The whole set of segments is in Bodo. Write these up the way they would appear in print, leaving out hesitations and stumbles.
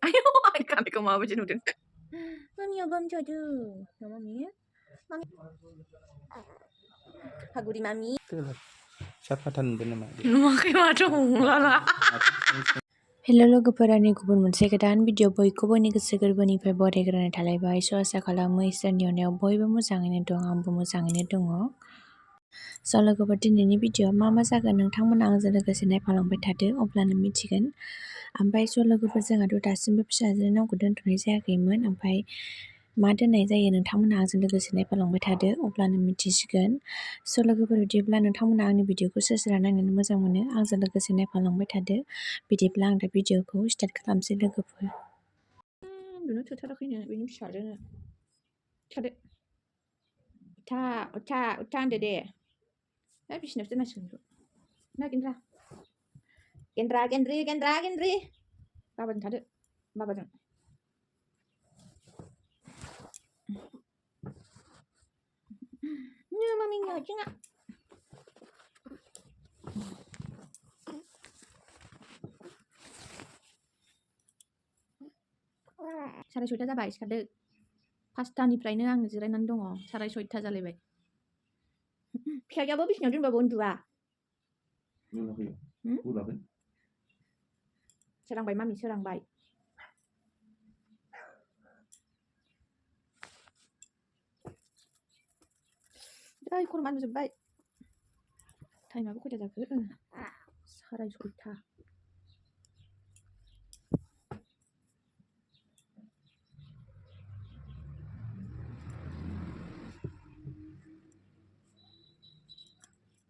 Ayo, kan kau mau macam tu. Mami abang jadi. Mami. Mami. Haguri mami. साफाथानबो नामा नुवाखै माथो हमलाला हेल' लोगोफोर आंनि गुबुन मोनसे गोदान भिडिअ बयखौबो आंनि गोसो गोरबोनिफ्राय बरायग्रोनाय थालायबाय स' आसा खालामो इसोरनि अननायाव बयबो मोजाङैनो दं आंबो मोजाङैनो दङ स' लोगोफोर दिनैनि भिडिअआ मा जागोन नोंथांमोना आंजों लोगोसे नायफालांबाय थादो अब्लानो मिथिगोन ओमफ्राय स' लोगोफोर जोंहाथ' दासिमबो फिसाजोनि नामखौ दोनथ'नाय जायाखैमोन ओमफ्राय मा दोननाय जायो नोंथांमोना आंजों लोगोसे नायफालांबाय थादो अब्लानो मिथिसिगोन स' लोगोफोर बिदिब्ला नोंथांमोना आंनि भिडिअखौ सोरहा नायनानै मोजां मोनो आंजों लोगोसे नायफालांबाय थादो बिदिब्ला आं दा भिडिअखौ स्टार्ट खालामसै लोगोफोर उन्दुनो थोथाराखैनो बेनि फिसाजोनो थादो उथा उथा उथा होनदो दे दा बिसिनावसो दोननांसिगोन ना गेन्द्रा गेन्द्रा गेन्द्रि गेन्द्रा गेन्द्रि बाबाजों थादो बाबाजों नो मामिनो जोंहा साराय 6टा जाबाय सिखारदो 5टानिफ्रायनो आं जिरायनानै दङ साराय 6टा जालायबाय फिसाजोआबो बिसिनायाव दोनबाबो उन्दुआ सोरांबाय मामि सोरांबाय ओइ खर'मा नुजोब्बाय टाइमाबो खयथा जाखो साराय 6टा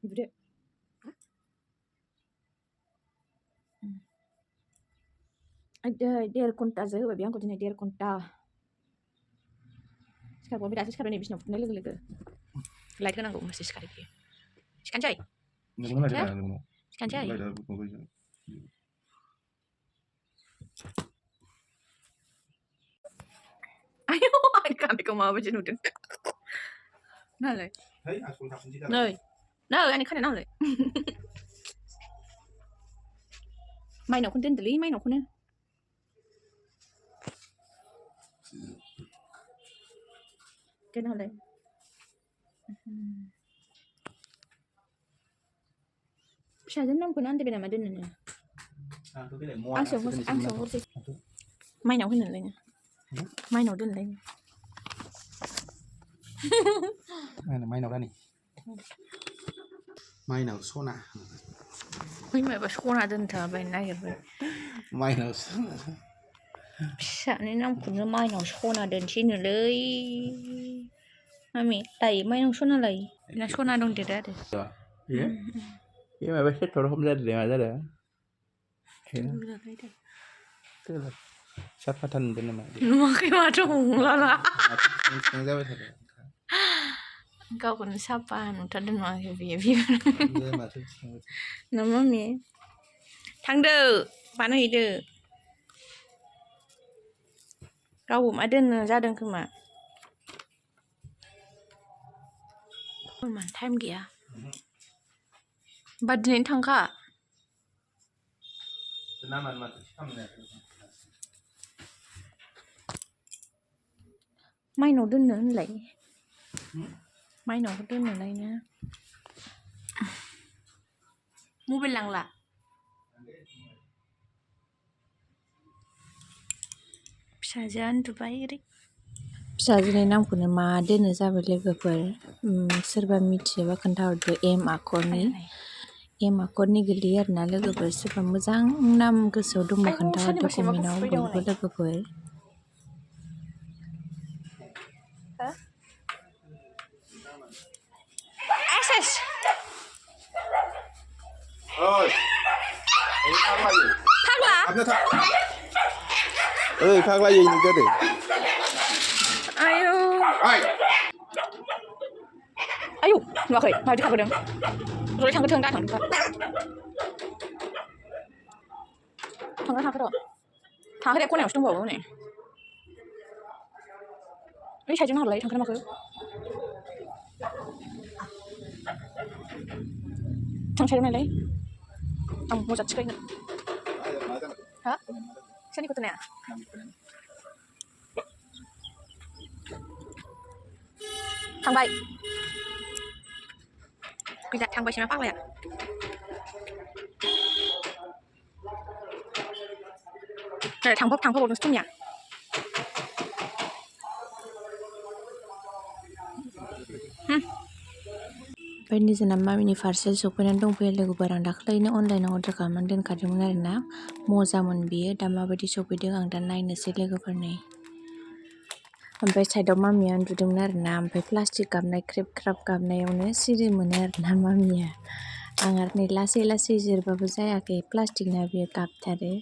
उन्दुदो देर घन्टासो होबाय बे आंखौ दिनै 1.5 घन्टा सिखारबावबाय दासो सिखारबाय नै बिसिनाव फुथुनाय लोगो लोगो लाइट होनांगौ होमबासो सिखारो बियो सिखारनोसै सिखारनोसै आयौ आंनि खानायखौ माबायदि नुदों नालाय नै नै आंनि खानाया नालाय माइनावखौनो दोनदोलै माइनावखौनो दोनहरलाय फिसाजोनि नामखौनो आन्दायबाय नामा दोननोनो आंसो हरसै माइनाव होनोलायनो माइनाव दोनलायनो माइनाव रानि माइनाव सना बै माबा सना दोनथाबायनो नागिरबाय माइनाव सना फिसानि नामखौनो माइनाव सना दोनसैनोलै मामि लायो माइनाव सना लायो ना सना दंदेरो आरो ये माबा सेथर हम जादों मा जादों साफाथानबो नामा नुवाखै माथो हमलाला जाबाय थादों गावखौनो साफा नुथारदों नुवाखै बियो ना मामि थांदो बानायहैदो गावबो मा दोननो जादों खोमा टाइम गैया होमबा दिनैनो थांखा माइनाव दोननो होनलाय माइनावखौ दोननोलायनो मबाइल लांला फिसाजोआ उन्दुबाय ओरै फिसाजोनि नामखौनो मा दोननो जाबाय लोगोफोर सोरबा मिथियोबा खोन्थाहरदो एम आखरनि गोलैयो आरोना लोगोफोर सोरबा मोजां नाम गोसोआव दंबा खोन्थाहरदो कमेन्टआव बयबो लोगोफोर फाग्ला यही निकल आयौ आयौ नुवाखै माबायदि खारबोदों ज'यै थांगोन दा थांगोन थांखो र' थांखो खनायावसो दंबावो नै बै साइडजों नाहरलाय थांखो ना माखो थांसायगोन नालाय आं मजा थिखायगोन हा सोरनि गथ'नाया थांबाय गैला थांबायसो ना फाग्लाया थांफाबावदोंसो टमिया ओमफ्राय निजेना मामिनि पार्सेल सफैनानै दंफैयो लोगोफोर आं दाख्लैनो अनलाइनाव अर्डार खालामनानै दोनखादोंमोन आरोना मजामोन बियो दा माबायदि सफैदों आं दा नायनोसै लोगोफोरनि ओमफ्राय साइडआव मामिया उन्दुदोंमोन आरोना ओमफ्राय प्लास्टिक गाबनाय ख्रेब ख्राब गाबनायावनो सिरि मोनो आरोना मामिया आं आरो नै लासै लासै जिरबाबो जायाखै प्लास्टिकना बियो गाबथारो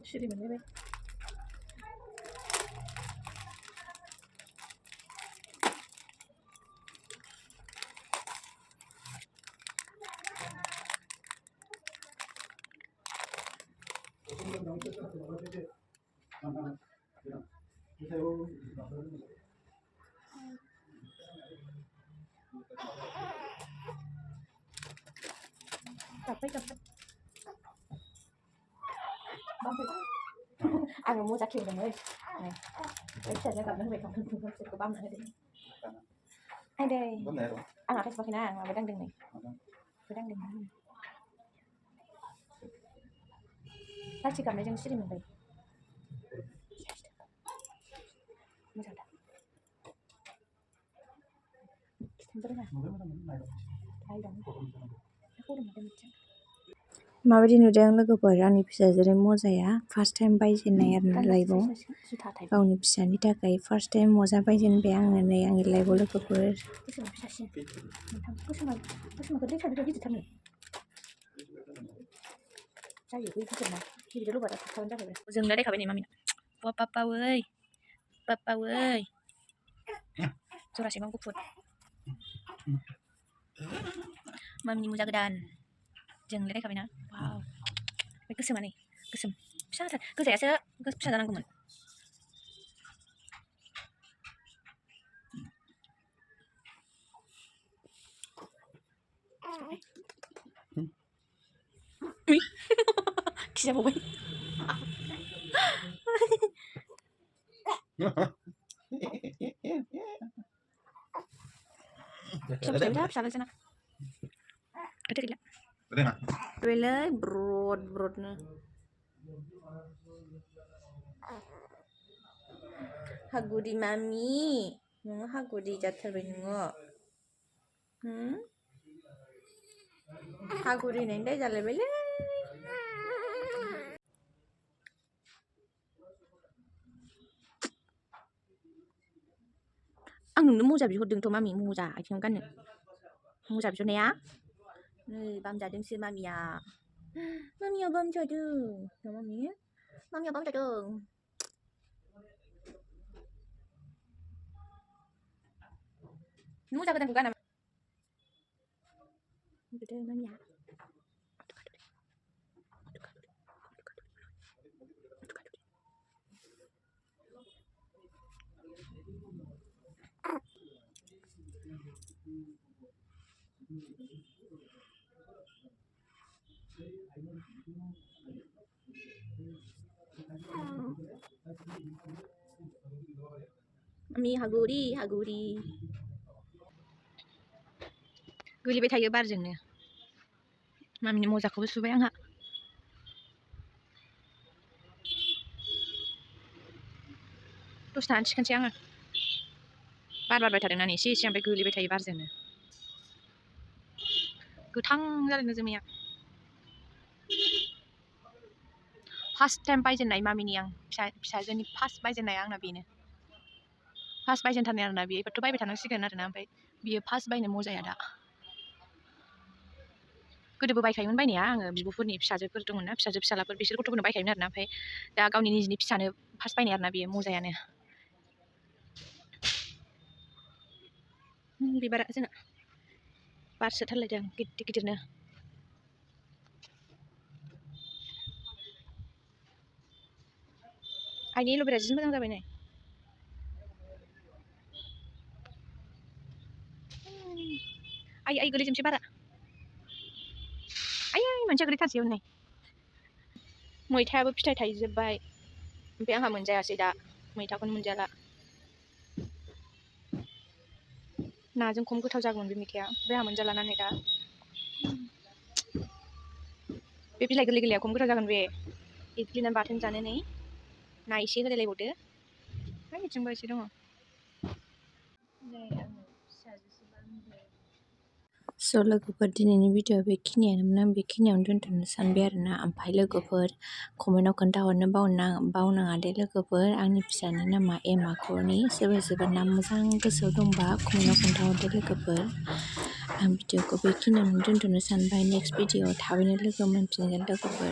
सिरि मोनलायबाय आङो मोजा खेवदोंमोन फिसाजों गाबना होबाय बिसोरखौ बामना होदों आइदै आं आखाइ सुवाखैना आं माबा दांदों नै दांदों प्लास्टिक गाबनायजों सिरि मोनबाय मोजां दा माबायदि नुदों लोगोफोर आंनि फिसाजोनि मजाया फार्स्ट टाइम बायजेननाय आरोना लाइफआव गावनि फिसानि थाखाय फार्स्ट टाइम मजा बायजेनबाय आङो नै आंनि लाइफआव लोगोफोर जोंना देखाबाय नै मामिना पाप्पावै जरासेबां गुफुर मामिनि मोजा गोदान जोंलाय देखाबायना वाव बे गोसोमा नै गोसोम फिसाथार गोजायासो फिसा जानांगौमोन खिजाबावबाय फिसालाय जोंना खोथा गैला बेलै ब्रदनो हागुरि मामि नोङो हागुरि जाथारबाय नोङो हागुरि होननायनि दाय जालायबायलै आं नोंनो मजा बिहरदोंथ' मामि मजा आथिङाव गाननो मजा बिहरनाया नै बामजादोंसो मामिया बामजादों मामिया बामजादों मजा गोदानखौ गाना मामिया मामि हागुरि गोलैबाय थायो बारजोंनो मामिनि मजाखौबो सुबाय आंहा दसे थानानै थिखोनोसै आङो बार बारबाय थादोंना एसे ओमफ्राय गोलैबाय थायो बारजोंनो गोथां जादों जोमैया फार्स्ट टाइम बायजेननाय मामिनि आं फिसाजोनि फार्स्ट बायजेननाय आंना बेनो फार्स्ट बायजेनथारनाय आरोना बेयो एबारथ' बायबाय थानांसिगोन आरोना ओमफ्राय बियो फार्स्ट बायनो मजाया दा गोदोबो बायखायोमोन बायनाया आङो बिब'फोरनि फिसाजोफोर दंमोन ना फिसाजो फिसालाफोर बिसोर गथ'फोरनो बायखायोमोन आरोना ओमफ्राय दा गावनि निजिनि फिसानो फार्स्ट बायनाय आरोना बेयो मजायानो बिबारा जोंना बारसोथारलायदों गिदिर गिदिरनो आइनि एल'भेरा जि मोजां जाबाय नै आइ गोलैजोबसै बारा आइ मानसिया गोलैथारसै हनै मैथायाबो फिथाइ थाइजोब्बाय ओमफ्राय आंहा मोनजायासै दा मैथाखौनो मोनजाला नाजों खम गोथाव जागौमोन बे मैथाया ओमफ्राय आंहा मोनजाला नै दा बे बिलाइ गोरलै गोरलैया खम गोथाव जागोन बे एग्लिनानै बाथोन जानो नै ना एसे होलायलायबावदो है बिथिंबो एसे दङ स' लोगोफोर दिनैनि भिडिअ'आ बेखिनियानोमोन आं बेखिनियावनो दोनथ'नो सानबाय आरोना ओमफ्राय लोगोफोर कमेन्टआव खोन्थाहरनो बावनाङा दे लोगोफोर आंनि फिसानि नामा एमाख'नि सोरबा नाम मोजां गोसोआव दंबा कमेन्टआव खोन्थाहरदो लोगोफोर आं भिडिअ'खौ बेखिनियावनो दोनथ'नो सानबाय नेक्स्ट भिडिअ'आव थाबैनो लोगो मोनफिनगोन लोगोफोर